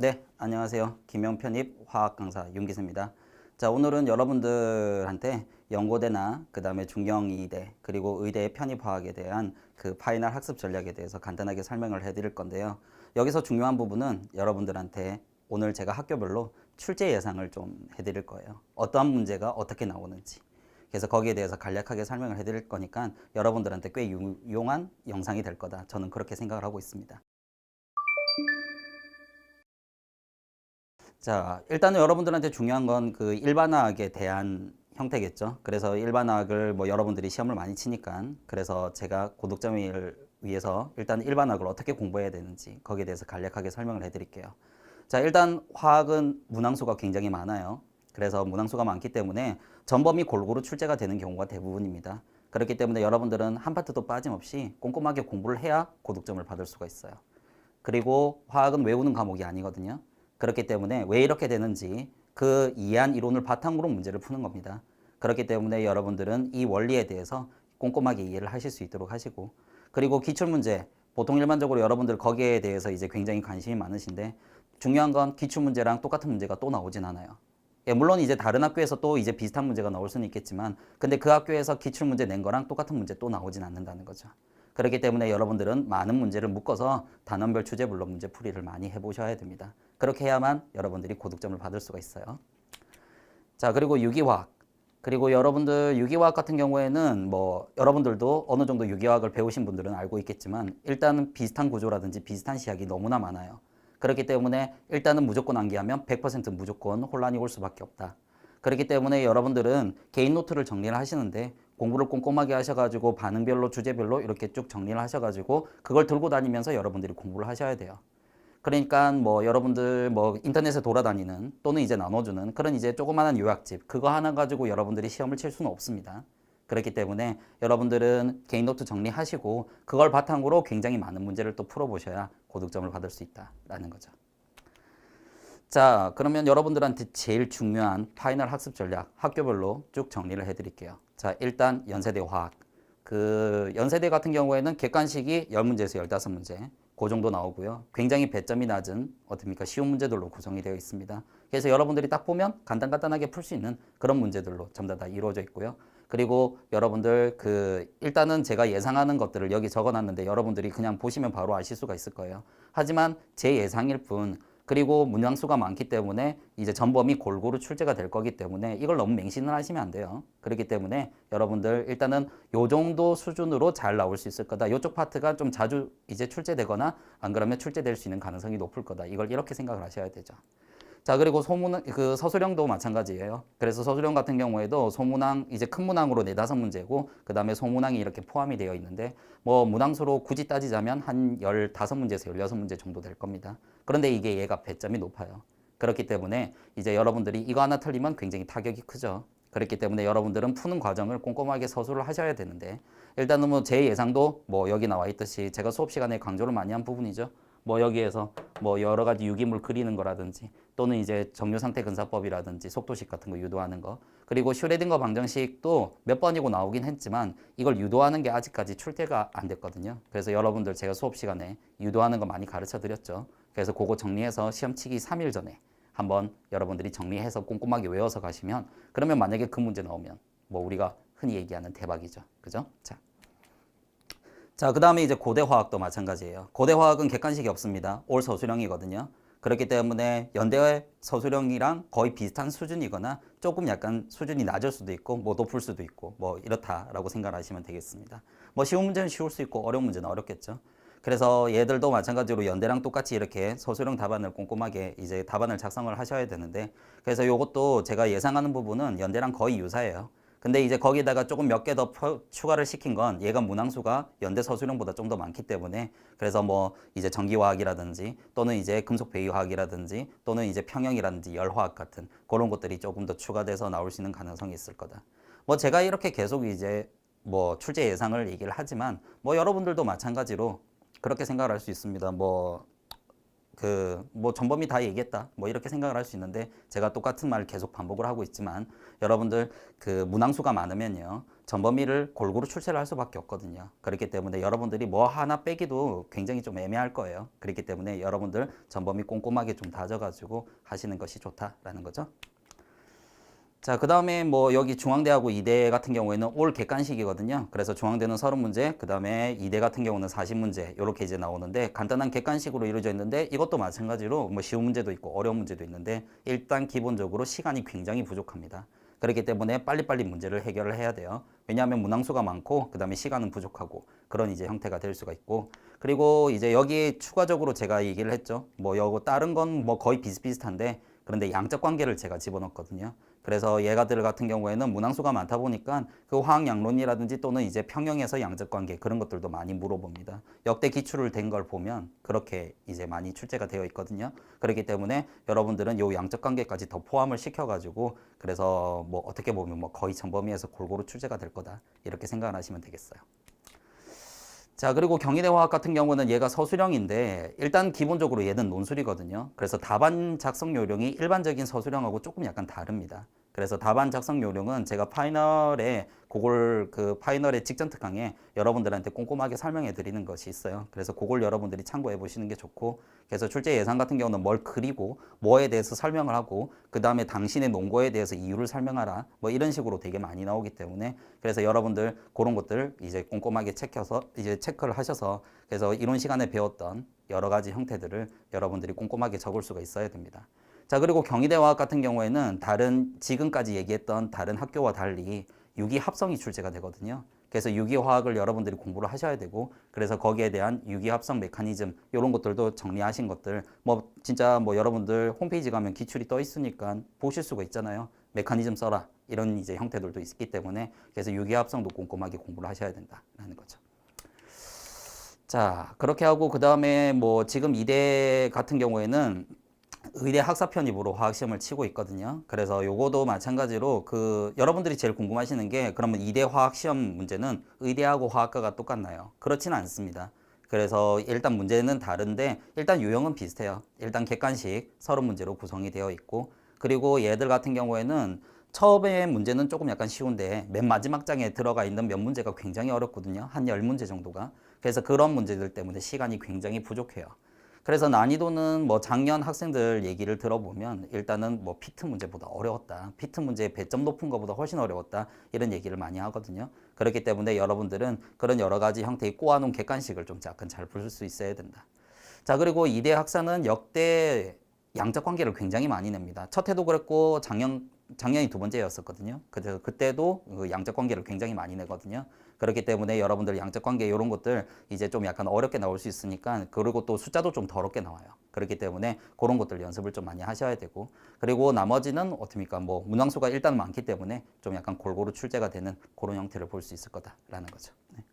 네, 안녕하세요. 김영 편입 화학 강사 윤기수입니다. 자, 오늘은 여러분들한테 연고대나 그다음에 중경이대 그리고 의대 편입 화학에 대한 그 파이널 학습 전략에 대해서 간단하게 설명을 해드릴 건데요. 여기서 중요한 부분은 여러분들한테 오늘 제가 학교별로 출제 예상을 좀 해드릴 거예요. 어떠한 문제가 어떻게 나오는지. 그래서 거기에 대해서 간략하게 설명을 해드릴 거니까 여러분들한테 꽤 유용한 영상이 될 거다. 저는 그렇게 생각을 하고 있습니다. 자, 일단은 여러분들한테 중요한 건 그 일반화학에 대한 형태겠죠. 그래서 일반화학을 뭐 여러분들이 시험을 많이 치니까 그래서 제가 고득점을 위해서 일단 일반화학을 어떻게 공부해야 되는지 거기에 대해서 간략하게 설명을 해드릴게요. 자, 일단 화학은 문항수가 굉장히 많아요. 그래서 문항수가 많기 때문에 전범위 골고루 출제가 되는 경우가 대부분입니다. 그렇기 때문에 여러분들은 한 파트도 빠짐없이 꼼꼼하게 공부를 해야 고득점을 받을 수가 있어요. 그리고 화학은 외우는 과목이 아니거든요. 그렇기 때문에 왜 이렇게 되는지 그 이해한 이론을 바탕으로 문제를 푸는 겁니다. 그렇기 때문에 여러분들은 이 원리에 대해서 꼼꼼하게 이해를 하실 수 있도록 하시고, 그리고 기출문제, 보통 일반적으로 여러분들 거기에 대해서 이제 굉장히 관심이 많으신데 중요한 건 기출문제랑 똑같은 문제가 또 나오진 않아요. 예, 물론 이제 다른 학교에서 또 이제 비슷한 문제가 나올 수는 있겠지만 근데 그 학교에서 기출문제 낸 거랑 똑같은 문제 또 나오진 않는다는 거죠. 그렇기 때문에 여러분들은 많은 문제를 묶어서 단원별 주제별로 문제 풀이를 많이 해보셔야 됩니다. 그렇게 해야만 여러분들이 고득점을 받을 수가 있어요. 자, 그리고 유기화학. 그리고 여러분들 유기화학 같은 경우에는 뭐 여러분들도 어느 정도 유기화학을 배우신 분들은 알고 있겠지만 일단은 비슷한 구조라든지 비슷한 시약이 너무나 많아요. 그렇기 때문에 일단은 무조건 암기하면 100% 무조건 혼란이 올 수밖에 없다. 그렇기 때문에 여러분들은 개인 노트를 정리를 하시는데 공부를 꼼꼼하게 하셔가지고 반응별로 주제별로 이렇게 쭉 정리를 하셔가지고 그걸 들고 다니면서 여러분들이 공부를 하셔야 돼요. 그러니까 뭐 여러분들 뭐 인터넷에 돌아다니는 또는 이제 나눠주는 그런 이제 조그마한 요약집 그거 하나 가지고 여러분들이 시험을 칠 수는 없습니다. 그렇기 때문에 여러분들은 개인 노트 정리하시고 그걸 바탕으로 굉장히 많은 문제를 또 풀어보셔야 고득점을 받을 수 있다라는 거죠. 자, 그러면 여러분들한테 제일 중요한 파이널 학습 전략 학교별로 쭉 정리를 해드릴게요. 자, 일단 연세대 화학. 그 연세대 같은 경우에는 객관식이 10문제에서 15문제 그 정도 나오고요. 굉장히 배점이 낮은 어떻습니까? 쉬운 문제들로 구성이 되어 있습니다. 그래서 여러분들이 딱 보면 간단하게 풀 수 있는 그런 문제들로 전부 다 이루어져 있고요. 그리고 여러분들 그 일단은 제가 예상하는 것들을 여기 적어놨는데 여러분들이 그냥 보시면 바로 아실 수가 있을 거예요. 하지만 제 예상일 뿐 그리고 문항수가 많기 때문에 이제 전범이 골고루 출제가 될 거기 때문에 이걸 너무 맹신을 하시면 안 돼요. 그렇기 때문에 여러분들 일단은 요 정도 수준으로 잘 나올 수 있을 거다. 이쪽 파트가 좀 자주 이제 출제되거나 안 그러면 출제될 수 있는 가능성이 높을 거다. 이걸 이렇게 생각을 하셔야 되죠. 자, 그리고 소문항, 그 서술형도 마찬가지예요. 그래서 서술형 같은 경우에도 소문항, 이제 큰 문항으로 4~5문제고, 그 다음에 소문항이 이렇게 포함이 되어 있는데, 뭐, 문항수로 굳이 따지자면 한 15문제에서 16문제 정도 될 겁니다. 그런데 이게 얘가 배점이 높아요. 그렇기 때문에 이제 여러분들이 이거 하나 틀리면 굉장히 타격이 크죠. 그렇기 때문에 여러분들은 푸는 과정을 꼼꼼하게 서술을 하셔야 되는데, 일단은 뭐 제 예상도 뭐 여기 나와 있듯이 제가 수업 시간에 강조를 많이 한 부분이죠. 뭐 여기에서 뭐 여러 가지 유기물 그리는 거라든지 또는 이제 정류상태 근사법이라든지 속도식 같은 거 유도하는 거 그리고 슈레딩거 방정식도 몇 번이고 나오긴 했지만 이걸 유도하는 게 아직까지 출제가 안 됐거든요. 그래서 여러분들 제가 수업 시간에 유도하는 거 많이 가르쳐 드렸죠. 그래서 그거 정리해서 시험 치기 3일 전에 한번 여러분들이 정리해서 꼼꼼하게 외워서 가시면 그러면 만약에 그 문제 나오면 뭐 우리가 흔히 얘기하는 대박이죠. 그죠? 자, 그 다음에 이제 고대화학도 마찬가지예요. 고대화학은 객관식이 없습니다. 올 서술형이거든요. 그렇기 때문에 연대 서술형이랑 거의 비슷한 수준이거나 조금 약간 수준이 낮을 수도 있고 뭐 높을 수도 있고 뭐 이렇다라고 생각하시면 되겠습니다. 뭐 쉬운 문제는 쉬울 수 있고 어려운 문제는 어렵겠죠. 그래서 얘들도 마찬가지로 연대랑 똑같이 이렇게 서술형 답안을 꼼꼼하게 이제 답안을 작성을 하셔야 되는데 그래서 이것도 제가 예상하는 부분은 연대랑 거의 유사해요. 근데 이제 거기다가 조금 몇 개 더 추가를 시킨 건 얘가 문항수가 연대 서술형보다 좀 더 많기 때문에 그래서 뭐 이제 전기화학이라든지 또는 이제 금속 배기화학이라든지 또는 이제 평형이라든지 열화학 같은 그런 것들이 조금 더 추가돼서 나올 수 있는 가능성이 있을 거다. 뭐 제가 이렇게 계속 이제 뭐 출제 예상을 얘기를 하지만 뭐 여러분들도 마찬가지로 그렇게 생각을 할 수 있습니다. 뭐 뭐 전범이 다 얘기했다 뭐 이렇게 생각을 할 수 있는데 제가 똑같은 말을 계속 반복을 하고 있지만 여러분들 그 문항수가 많으면요 전범위를 골고루 출제를 할 수밖에 없거든요. 그렇기 때문에 여러분들이 뭐 하나 빼기도 굉장히 좀 애매할 거예요. 그렇기 때문에 여러분들 전범위 꼼꼼하게 좀 다져가지고 하시는 것이 좋다라는 거죠. 자, 그 다음에 뭐 여기 중앙대하고 이대 같은 경우에는 올 객관식이거든요. 그래서 중앙대는 30문제, 그 다음에 이대 같은 경우는 40문제 이렇게 이제 나오는데 간단한 객관식으로 이루어져 있는데 이것도 마찬가지로 뭐 쉬운 문제도 있고 어려운 문제도 있는데 일단 기본적으로 시간이 굉장히 부족합니다. 그렇기 때문에 빨리빨리 문제를 해결을 해야 돼요. 왜냐하면 문항수가 많고 그 다음에 시간은 부족하고 그런 이제 형태가 될 수가 있고 그리고 이제 여기 추가적으로 제가 얘기를 했죠. 뭐 여거 다른 건 뭐 거의 비슷비슷한데 그런데 양적 관계를 제가 집어넣었거든요. 그래서 얘가들 같은 경우에는 문항수가 많다 보니까 그 화학양론이라든지 또는 이제 평형에서 양적 관계 그런 것들도 많이 물어봅니다. 역대 기출을 된 걸 보면 그렇게 이제 많이 출제가 되어 있거든요. 그렇기 때문에 여러분들은 요 양적 관계까지 더 포함을 시켜가지고 그래서 뭐 어떻게 보면 뭐 거의 전범위에서 골고루 출제가 될 거다 이렇게 생각을 하시면 되겠어요. 자, 그리고 경희대 화학 같은 경우는 얘가 서술형인데 일단 기본적으로 얘는 논술이거든요. 그래서 답안 작성 요령이 일반적인 서술형하고 조금 약간 다릅니다. 그래서 답안 작성 요령은 제가 파이널에 그걸 그 파이널의 직전 특강에 여러분들한테 꼼꼼하게 설명해 드리는 것이 있어요. 그래서 그걸 여러분들이 참고해 보시는 게 좋고 그래서 출제 예상 같은 경우는 뭘 그리고 뭐에 대해서 설명을 하고 그 다음에 당신의 논거에 대해서 이유를 설명하라 뭐 이런 식으로 되게 많이 나오기 때문에 그래서 여러분들 그런 것들 이제 꼼꼼하게 이제 체크를 하셔서 그래서 이론 시간에 배웠던 여러 가지 형태들을 여러분들이 꼼꼼하게 적을 수가 있어야 됩니다. 자, 그리고 경희대화학 같은 경우에는 다른 지금까지 얘기했던 다른 학교와 달리 유기합성이 출제가 되거든요. 그래서 유기화학을 여러분들이 공부를 하셔야 되고 그래서 거기에 대한 유기합성 메커니즘 이런 것들도 정리하신 것들 뭐 진짜 뭐 여러분들 홈페이지 가면 기출이 떠 있으니까 보실 수가 있잖아요. 메커니즘 써라 이런 이제 형태들도 있기 때문에 그래서 유기합성도 꼼꼼하게 공부를 하셔야 된다라는 거죠. 자, 그렇게 하고 그 다음에 뭐 지금 이대 같은 경우에는 의대 학사 편입으로 화학 시험을 치고 있거든요. 그래서 요거도 마찬가지로 그 여러분들이 제일 궁금하시는 게 그러면 이대 화학 시험 문제는 의대하고 화학과가 똑같나요? 그렇지는 않습니다. 그래서 일단 문제는 다른데 일단 유형은 비슷해요. 일단 객관식 30문제로 구성이 되어 있고 그리고 얘들 같은 경우에는 처음에 문제는 조금 약간 쉬운데 맨 마지막 장에 들어가 있는 몇 문제가 굉장히 어렵거든요. 한 10문제 정도가. 그래서 그런 문제들 때문에 시간이 굉장히 부족해요. 그래서 난이도는 뭐 작년 학생들 얘기를 들어보면 일단은 뭐 피트 문제보다 어려웠다. 피트 문제 배점 높은 것보다 훨씬 어려웠다. 이런 얘기를 많이 하거든요. 그렇기 때문에 여러분들은 그런 여러 가지 형태의 꼬아놓은 객관식을 좀 약간 잘 풀 수 있어야 된다. 자, 그리고 이대 학사는 역대 양적 관계를 굉장히 많이 냅니다. 첫 해도 그랬고 작년이 두 번째였었거든요. 그래서 그때도 그 양적 관계를 굉장히 많이 내거든요. 그렇기 때문에 여러분들 양적 관계 이런 것들 이제 좀 약간 어렵게 나올 수 있으니까 그리고 또 숫자도 좀 더럽게 나와요. 그렇기 때문에 그런 것들 연습을 좀 많이 하셔야 되고 그리고 나머지는 어떻습니까? 뭐 문항수가 일단 많기 때문에 좀 약간 골고루 출제가 되는 그런 형태를 볼 수 있을 거다라는 거죠. 네.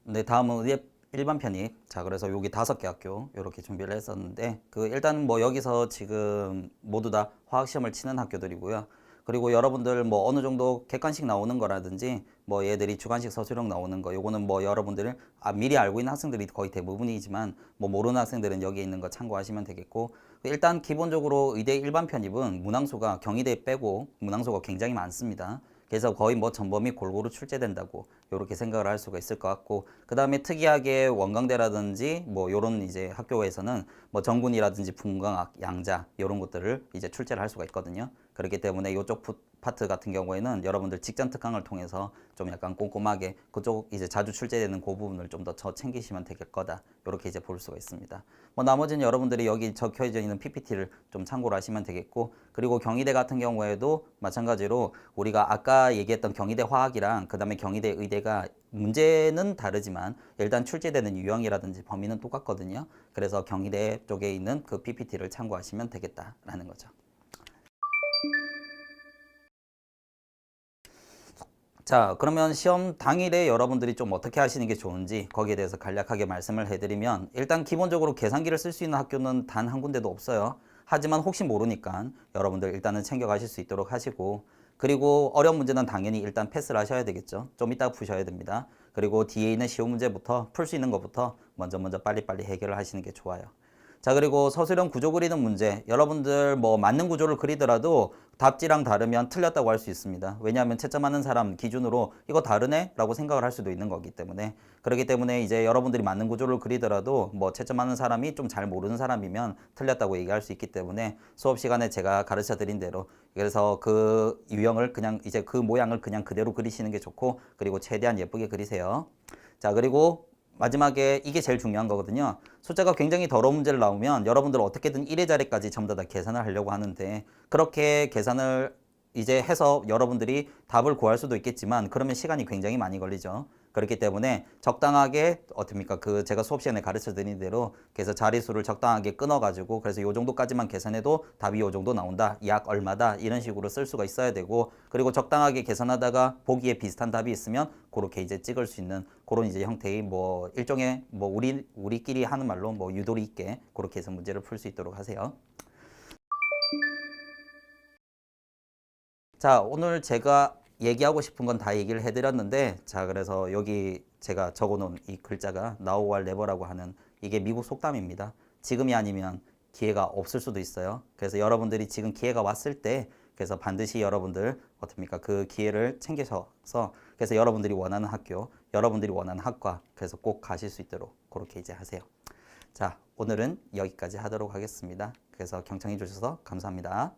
네, 다음은 의대 일반 편입. 자, 그래서 여기 5개 학교 이렇게 준비를 했었는데 그 일단 뭐 여기서 지금 모두 다 화학 시험을 치는 학교들이고요. 그리고 여러분들 뭐 어느 정도 객관식 나오는 거라든지 뭐 얘들이 주관식 서술형 나오는 거 요거는 뭐 여러분들 미리 알고 있는 학생들이 거의 대부분이지만 뭐 모르는 학생들은 여기 있는 거 참고하시면 되겠고 일단 기본적으로 의대 일반 편입은 문항수가 경희대 빼고 문항수가 굉장히 많습니다. 그래서 거의 뭐 전범위 골고루 출제된다고 이렇게 생각을 할 수가 있을 것 같고 그 다음에 특이하게 원광대라든지 뭐 요런 이제 학교에서는 뭐 정군이라든지 분광학, 양자 이런 것들을 이제 출제를 할 수가 있거든요. 그렇기 때문에 이쪽 파트 같은 경우에는 여러분들 직전 특강을 통해서 좀 약간 꼼꼼하게 그쪽 이제 자주 출제되는 그 부분을 좀 더 챙기시면 되겠 거다. 이렇게 이제 볼 수가 있습니다. 뭐 나머지는 여러분들이 여기 적혀져 있는 PPT를 좀 참고를 하시면 되겠고 그리고 경희대 같은 경우에도 마찬가지로 우리가 아까 얘기했던 경희대 화학이랑 그 다음에 경희대 의대가 문제는 다르지만 일단 출제되는 유형이라든지 범위는 똑같거든요. 그래서 경희대 쪽에 있는 그 PPT를 참고하시면 되겠다라는 거죠. 자, 그러면 시험 당일에 여러분들이 좀 어떻게 하시는 게 좋은지 거기에 대해서 간략하게 말씀을 해드리면 일단 기본적으로 계산기를 쓸 수 있는 학교는 단 한 군데도 없어요. 하지만 혹시 모르니까 여러분들 일단은 챙겨가실 수 있도록 하시고 그리고 어려운 문제는 당연히 일단 패스를 하셔야 되겠죠. 좀 이따 푸셔야 됩니다. 그리고 뒤에 있는 쉬운 문제부터 풀 수 있는 것부터 먼저 빨리빨리 해결을 하시는 게 좋아요. 자, 그리고 서술형 구조 그리는 문제. 여러분들 뭐 맞는 구조를 그리더라도 답지랑 다르면 틀렸다고 할 수 있습니다. 왜냐하면 채점하는 사람 기준으로 이거 다르네? 라고 생각을 할 수도 있는 거기 때문에. 그렇기 때문에 이제 여러분들이 맞는 구조를 그리더라도 뭐 채점하는 사람이 좀 잘 모르는 사람이면 틀렸다고 얘기할 수 있기 때문에 수업 시간에 제가 가르쳐 드린 대로 그래서 그 유형을 그냥 이제 그 모양을 그냥 그대로 그리시는 게 좋고 그리고 최대한 예쁘게 그리세요. 자, 그리고 마지막에 이게 제일 중요한 거거든요. 숫자가 굉장히 더러운 문제를 나오면 여러분들 어떻게든 1의 자리까지 전부 다 계산을 하려고 하는데 그렇게 계산을 이제 해서 여러분들이 답을 구할 수도 있겠지만 그러면 시간이 굉장히 많이 걸리죠. 그렇기 때문에 적당하게 어떻습니까? 그 제가 수업 시간에 가르쳐 드린 대로 그래서 자릿수를 적당하게 끊어 가지고 그래서 요 정도까지만 계산해도 답이 요 정도 나온다. 약 얼마다 이런 식으로 쓸 수가 있어야 되고 그리고 적당하게 계산하다가 보기에 비슷한 답이 있으면 그렇게 이제 찍을 수 있는 그런 이제 형태의 뭐 일종의 뭐 우리끼리 하는 말로 뭐 유도리 있게 그렇게 해서 문제를 풀 수 있도록 하세요. 자, 오늘 제가 얘기하고 싶은 건 다 얘기를 해드렸는데 자, 그래서 여기 제가 적어놓은 이 글자가 Now or Never라고 하는 이게 미국 속담입니다. 지금이 아니면 기회가 없을 수도 있어요. 그래서 여러분들이 지금 기회가 왔을 때 그래서 반드시 여러분들 어떻습니까? 그 기회를 챙기셔서 그래서 여러분들이 원하는 학교, 여러분들이 원하는 학과 그래서 꼭 가실 수 있도록 그렇게 이제 하세요. 자, 오늘은 여기까지 하도록 하겠습니다. 그래서 경청해 주셔서 감사합니다.